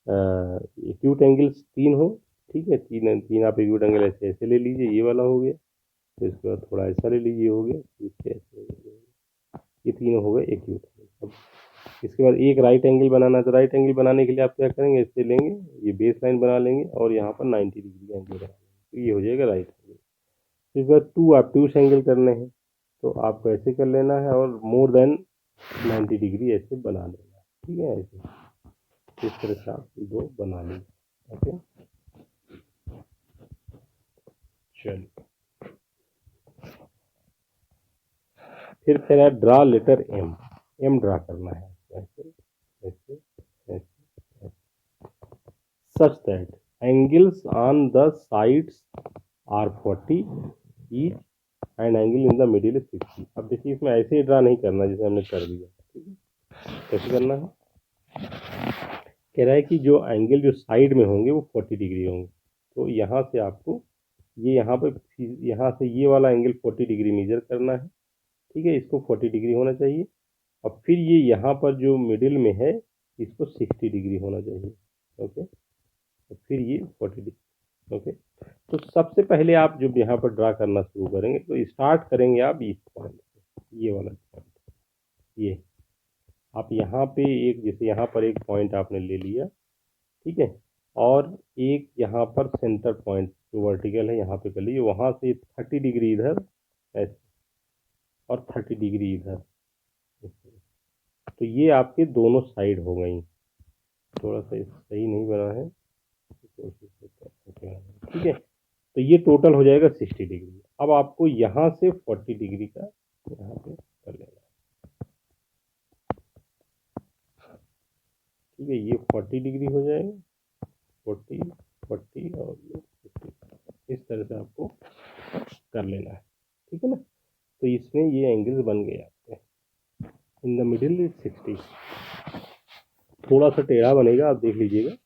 एक्यूट एंगल्स 3 हो। ठीक है, तीन तीन आप एक्यूट एंगल ऐसे ऐसे ले लीजिए, ये वाला हो गया, फिर इसके बाद थोड़ा ऐसा ले लीजिए, हो गया, इसके ऐसे हो गया, ये तीनों हो गए एक्यूट एंगल। अब इसके बाद एक राइट एंगल बनाना है, तो राइट एंगल बनाने के लिए आप क्या करेंगे, ऐसे लेंगे, ये बेस लाइन बना लेंगे और यहाँ पर 90 डिग्री का एंगल बना लेंगे, तो ये हो जाएगा राइट एंगल। इसके बाद 2 ऑब्ट्यूज एंगल करने हैं, तो आपको ऐसे कर लेना है और मोर देन 90 डिग्री ऐसे बना लेना है। ठीक है, ऐसे इस तरह से आप दो बना लीजिए। ओके, चलिए, फिर कह रहा है draw letter M, M draw करना है, ऐसे ऐसे ऐसे, such that angles on the sides are 40 each and angle in the middle is 60। अब देखिए इसमें ऐसे ही ड्रा नहीं करना जैसे हमने कर दिया। ठीक है, कैसे करना है, कह रहा है कि जो एंगल जो साइड में होंगे वो 40 डिग्री होंगे, तो यहाँ से आपको ये यहाँ पे यहाँ से ये वाला एंगल 40 डिग्री मेजर करना है। ठीक है, इसको 40 डिग्री होना चाहिए, और फिर ये यहाँ पर जो मिडिल में है इसको 60 डिग्री होना चाहिए। ओके, तो फिर ये 40 डिग्री। ओके, तो सबसे पहले आप जब यहाँ पर ड्रा करना शुरू करेंगे तो स्टार्ट करेंगे आप इस पॉइंट से, ये वाला पॉइंट, ये आप यहाँ पे एक, जैसे यहाँ पर एक पॉइंट आपने ले लिया। ठीक है, और एक यहाँ पर सेंटर पॉइंट जो वर्टिकल है यहाँ पे कर लीजिए, वहाँ से 30 डिग्री इधर ऐसे और 30 डिग्री इधर, तो ये आपके दोनों साइड हो गई। थोड़ा सा सही नहीं बना है, कोशिश करते हैं। ठीक है, तो ये टोटल हो जाएगा 60 डिग्री। अब आपको यहाँ से 40 डिग्री का यहाँ पे कर लेना है। ठीक है, ये 40 डिग्री हो जाएगा, 40 40 और ये 50, इस तरह से आपको कर लेना है, ठीक है ना। तो इसमें ये एंगल्स बन गए आपके। इन द मिडिल इज 60, थोड़ा सा टेढ़ा बनेगा, आप देख लीजिएगा,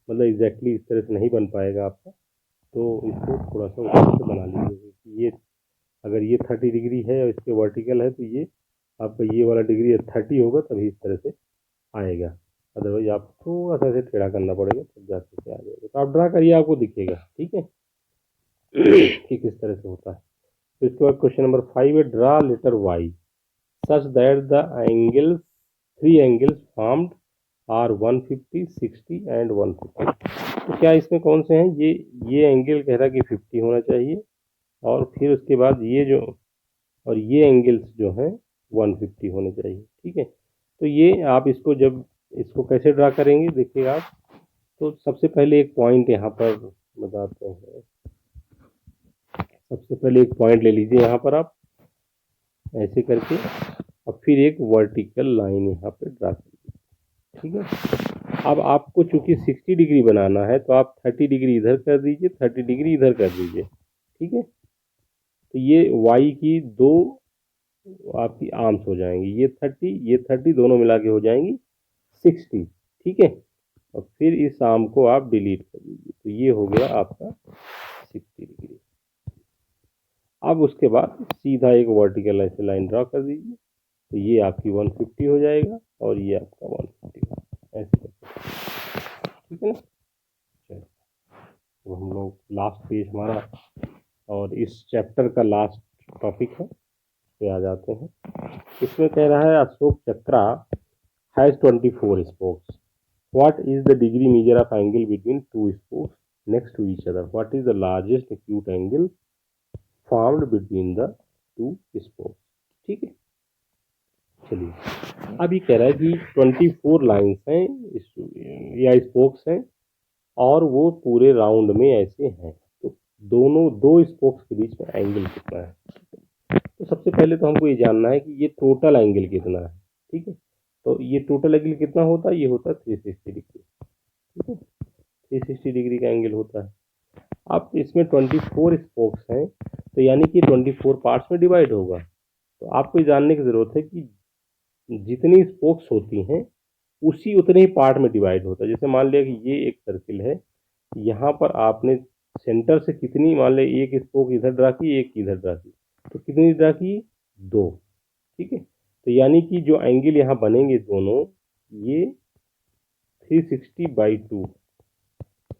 मतलब एग्जैक्टली इस तरह से नहीं बन पाएगा आपका, तो इसको थोड़ा सा ऊपर से बना लीजिएगा। ये अगर ये 30 डिग्री है और इसके वर्टिकल है, तो ये आपका ये वाला डिग्री 30 होगा, तभी इस तरह से आएगा, अदरवाइज आपको थोड़ा सा ऐसे टेढ़ा करना पड़ेगा, तब जाके से आ जाएगा। तो आप ड्रा करिए, आपको दिखेगा, ठीक है कि किस तरह से होता है। तो इसके बाद क्वेश्चन नंबर 5 है, draw letter Y such that the angles, three angles formed are 150, 60 and 150। तो क्या इसमें कौन से हैं, ये एंगल कह रहा है कि 50 होना चाहिए, और फिर उसके बाद ये जो, और ये एंगल्स जो हैं 150 होने चाहिए, ठीक है। तो ये आप इसको जब इसको कैसे ड्रा करेंगे देखिएगा आप। तो सबसे पहले एक पॉइंट यहाँ पर बताते हैं, सबसे पहले एक पॉइंट ले लीजिए यहाँ पर आप ऐसे करके, और फिर एक वर्टिकल लाइन यहाँ पे ड्रा कीजिए, ठीक है। अब आपको चूंकि 60 डिग्री बनाना है, तो आप 30 डिग्री इधर कर दीजिए, 30 डिग्री इधर कर दीजिए, ठीक है। तो ये वाई की दो आपकी आर्म्स हो जाएंगी, ये 30, ये 30 दोनों मिला के हो जाएंगी 60, ठीक है। और फिर इस आर्म को आप डिलीट कर दीजिए, तो ये हो गया आपका 60 डिग्री। अब उसके बाद सीधा एक वर्टिकल ऐसे लाइन ड्रा कर दीजिए, तो ये आपकी 150 हो जाएगा, और ये आपका 150 ऐसे करके, ठीक है ना। चलिए, तो हम लोग लास्ट पेज हमारा और इस चैप्टर का लास्ट टॉपिक है, पे आ जाते हैं। इसमें कह रहा है Ashoka Chakra has 24 spokes, what is the degree measure of angle between two spokes next to each other, what is the largest acute angle formed between the two spokes, ठीक है। चलिए, अब ये कह रहा है कि 24 लाइन्स हैं या स्पोक्स हैं, और वो पूरे राउंड में ऐसे हैं, तो दोनों दो स्पोक्स के बीच में एंगल कितना है। तो सबसे पहले तो हमको ये जानना है कि ये टोटल एंगल कितना है, ठीक है। तो ये टोटल एंगल कितना होता है, ये होता है 360 डिग्री, ठीक है, 360 डिग्री का एंगल होता है। अब इसमें 24 स्पोक्स हैं, तो यानी कि 24 पार्ट्स में डिवाइड होगा। तो आपको ये जानने की ज़रूरत है कि जितनी स्पोक्स होती हैं उसी उतने ही पार्ट में डिवाइड होता है। जैसे मान लिया कि ये एक सर्किल है, यहाँ पर आपने सेंटर से कितनी, मान लिया एक स्पोक इधर ड्रा की, एक इधर ड्रा की, तो कितनी ड्रा की, 2, ठीक है। तो यानी कि जो एंगल यहाँ बनेंगे दोनों, ये 360/2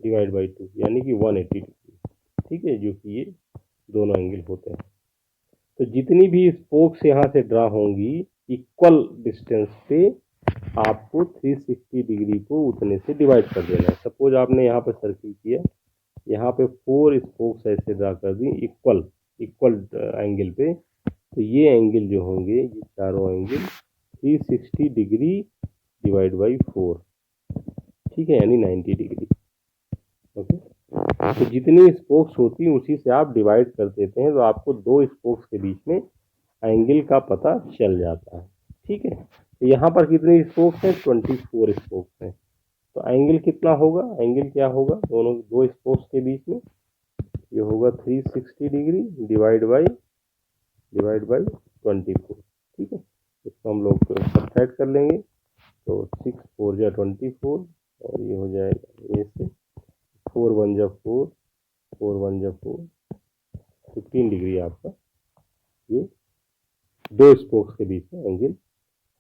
डिवाइड बाई 2 यानी कि 180 डिग्री, ठीक है, जो कि ये दोनों एंगल होते हैं। तो जितनी भी स्पोक्स यहाँ से ड्रा होंगी इक्वल डिस्टेंस पे आपको 360 डिग्री को उतने से डिवाइड कर देना है। सपोज आपने यहाँ पर सर्किल किया, यहाँ पे 4 स्पोक्स ऐसे ड्रा कर दी इक्वल इक्वल एंगल पे, तो ये एंगल जो होंगे, ये चारों एंगल 360 डिग्री डिवाइड बाई 4, ठीक है, यानी 90 डिग्री, ओके। तो जितनी स्पोक्स होती हैं उसी से आप डिवाइड कर देते हैं, तो आपको दो स्पोक्स के बीच में एंगल का पता चल जाता है, ठीक है। तो यहाँ पर कितने स्पोक्स हैं, 24 स्पोक्स हैं, तो एंगल कितना होगा, एंगल क्या होगा दोनों दो स्पोक्स के बीच में, ये होगा 360 डिग्री डिवाइड बाई 24, ठीक है। इसको हम लोग सब्ट्रैक्ट कर लेंगे, तो 6 4 जा 24, और ये हो जाएगा ये से 4 1 जा 4, 4 1 जा 4, 15 डिग्री आपका ये दो स्पोक्स के बीच में एंगल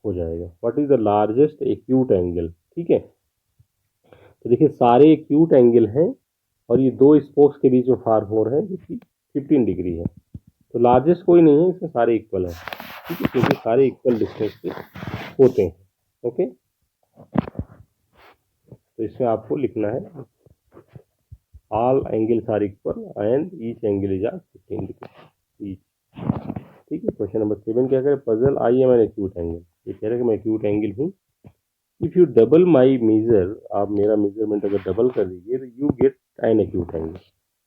हो जाएगा। What is the largest acute angle, ठीक है। तो देखिए सारे एक्यूट एंगल हैं, और ये दो स्पोक्स के बीच में फार 4 है, जो कि 15 डिग्री है। तो लार्जेस्ट कोई नहीं है, इसमें सारे इक्वल हैं, ठीक है, क्योंकि सारे इक्वल डिस्टेंस पे होते हैं, ओके। तो इसमें आपको लिखना है all angles are equal and each angle is 15 degree each, ठीक है। क्वेश्चन नंबर 7 क्या करें, puzzle I am an acute angle, ये कह रहे हैं कि मैं एक्यूट एंगल हूँ। If you double my measure, आप मेरा मेजरमेंट अगर डबल कर दीजिए, तो you get an acute angle,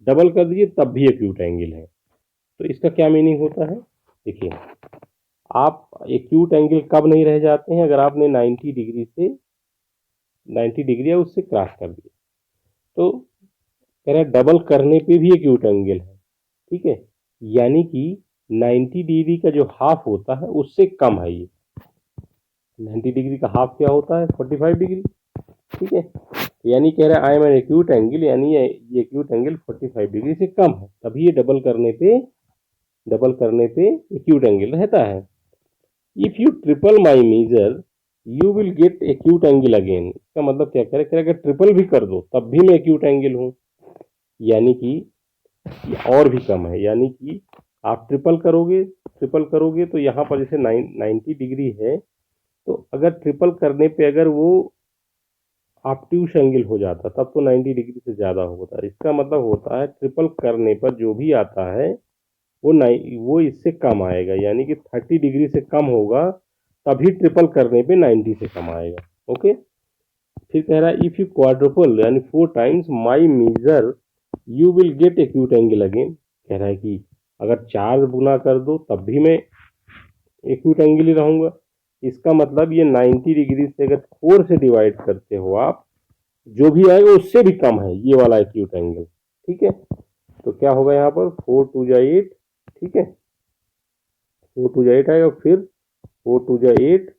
double कर दीजिए तब भी एक्यूट एंगल है। तो इसका क्या मीनिंग होता है, देखिए आप एक्यूट एंगल कब नहीं रह जाते हैं, अगर आपने 90 डिग्री से 90 डिग्री है उससे क्रॉस कर दिया। तो कह रहा है डबल करने पे भी एक्यूट एंगल है, ठीक है, यानी कि 90 डिग्री का जो हाफ होता है उससे कम है ये। 90 डिग्री का हाफ क्या होता है? 45 डिग्री, ठीक है। यानी कह रहा है आई एम एन एक्यूट एंगल, यानी ये एक्यूट एंगल 45 डिग्री से कम है, तभी ये डबल करने पे एक्यूट एंगल रहता है। If you triple my measure you will get acute angle again. इसका मतलब क्या करे, अगर ट्रिपल भी कर दो तब भी मैं एक्यूट एंगल हूँ, यानी कि और भी कम है। यानी कि आप ट्रिपल करोगे तो यहाँ पर जैसे 90 डिग्री है, तो अगर ट्रिपल करने पे अगर वो ऑब्ट्यूस एंगल हो जाता तब तो 90 डिग्री से ज़्यादा होता। इसका मतलब होता है ट्रिपल करने पर जो भी आता है वो इससे कम आएगा, यानी कि 30 डिग्री से कम होगा तभी ट्रिपल करने पे 90 से कम आएगा। ओके, फिर कह रहा है इफ यू क्वाड्रुपल यानी 4 times my measure you will get acute angle again. कह रहा है कि अगर 4 गुना कर दो तब भी मैं एक्यूट एंगल ही रहूंगा। इसका मतलब ये 90 डिग्री से अगर 4 से डिवाइड करते हो आप, जो भी आएगा उससे भी कम है ये वाला एक्यूट एंगल, ठीक है। तो क्या होगा यहाँ पर 4 टू जा 8, ठीक है, 4 टू जा 8 आएगा, फिर 4 टू जा 8,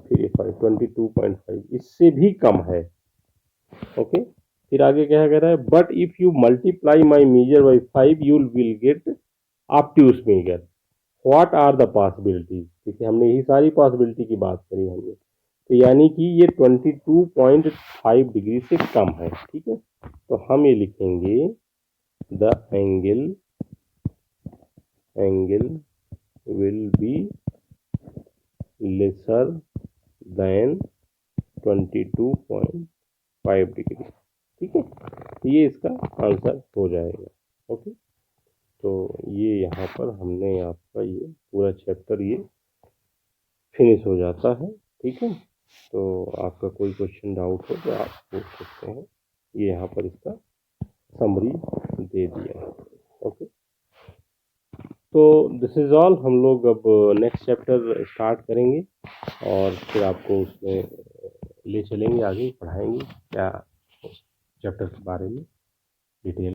फिर 5 22.5, इससे भी कम है। ओके, फिर आगे क्या कह रहा है, but if you multiply my measure by 5 you will get obtuse measure. What are the possibilities, क्योंकि हमने यही सारी पॉसिबिलिटी की बात करी हमने, तो यानी कि ये 22.5 डिग्री से कम है, ठीक है। तो हम ये लिखेंगे the angle will be lesser than 22.5 degree, ठीक है। तो ये इसका आंसर हो जाएगा। ओके, तो ये यहाँ पर हमने आपका ये पूरा चैप्टर ये फिनिश हो जाता है, ठीक है। तो आपका कोई क्वेश्चन डाउट हो तो आप पूछ सकते हैं, ये यहाँ पर इसका समरी दे दिया है। ओके, तो दिस इज़ ऑल। हम लोग अब नेक्स्ट चैप्टर स्टार्ट करेंगे और फिर आपको उसमें ले चलेंगे, आगे पढ़ाएंगे क्या चैप्टर के बारे में डिटेल